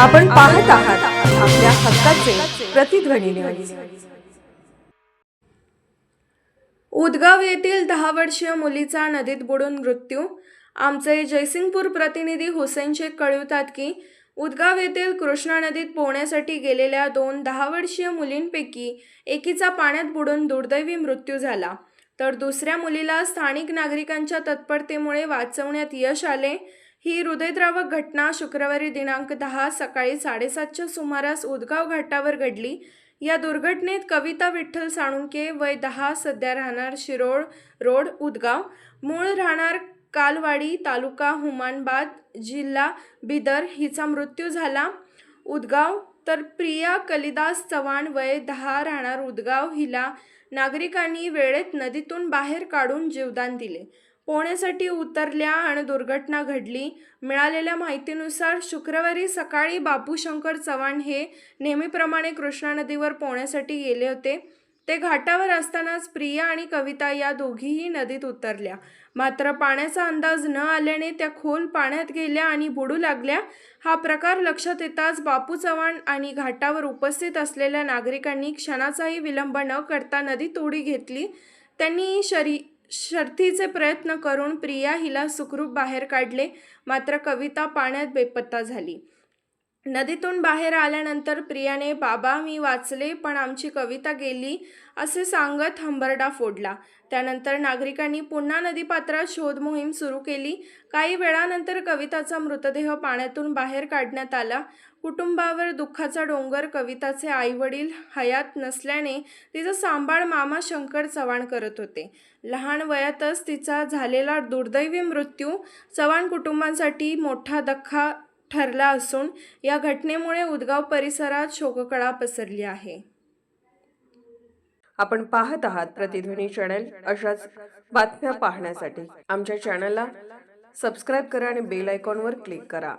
आपण पाहत आहात आपल्या हक्काचे प्रतिध्वनी न्यूज। उदगाव येथील 10 वर्षीय मुलीचा नदीत बुडून मृत्यू। आमचे जयसिंगपूर प्रतिनिधी हुसेन शेख कळवतात की उदगाव येथील कृष्णा नदीत पोहण्यासाठी गेलेल्या 10 वर्षीय मुलींपैकी एकीचा पाण्यात बुडून दुर्दैवी मृत्यू झाला, तर दुसऱ्या मुलीला स्थानिक नागरिकांच्या तत्परतेमुळे वाचवण्यात यश आले। ही हृदयद्रावक घटना शुक्रवारी दिनांक 10 सकाळी 7:30च्या सुमारास उदगाव घाटावर घडली। या दुर्घटनेत कविता विठ्ठल साळुंके वय 10, सध्या राहणार शिरोळ रोड उदगाव, मूळ राहणार कालवाडी, तालुका हुमानाबाद, जिल्हा बिदर हिचा मृत्यू झाला उदगाव, तर प्रिया कालिदास चव्हाण वय 10 राहणार उदगाव हिला नागरिकांनी वेळेत नदीतून बाहेर काढून जीवदान दिले। पोहण्यासाठी उतरल्या आणि दुर्घटना घडली। मिळालेल्या माहितीनुसार शुक्रवारी सकाळी बापू शंकर चव्हाण हे नेहमीप्रमाणे कृष्णा नदीवर पोहण्यासाठी गेले होते। ते घाटावर असतानाच प्रिया आणि कविता या दोघीही नदीत उतरल्या, मात्र पाण्याचा अंदाज न आल्याने त्या खोल पाण्यात गेल्या आणि बुडू लागल्या। हा प्रकार लक्षात येताच बापू चव्हाण आणि घाटावर उपस्थित असलेल्या नागरिकांनी क्षणाचाही विलंब न करता नदीत उडी घेतली। त्यांनी शर्थीचे प्रयत्न करून प्रिया हिला सुखरूप बाहेर काढले, मात्र कविता पाण्यात बेपत्ता झाली। नदीतून बाहेर आल्यानंतर प्रियाने "बाबा मी वाचले, पण आमची कविता गेली" असे सांगत हंबरडा फोडला। त्यानंतर नागरिकांनी पुन्हा नदीपात्रात शोध मोहीम सुरू केली। काही वेळानंतर कविताचा मृतदेह पाण्यातून बाहेर काढण्यात आला। कुटुंबावर दुःखाचा डोंगर। कविताचे आई-वडील हयात नसल्याने तिचा सांभाळ मामा शंकर चव्हाण करत होते। लहान वयातच तिचा झालेला दुर्दैवी मृत्यू चव्हाण कुटुंबासाठी मोठा धक्का ठरला असून या घटनेमुळे उदगाव परिसरात शोककळा पसरली आहे। आपण पाहत आहात प्रतिध्वनी चॅनल। अशाच बातम्या पाहण्यासाठी आमच्या चॅनलला सबस्क्राइब करा आणि बेल आयकॉनवर क्लिक करा।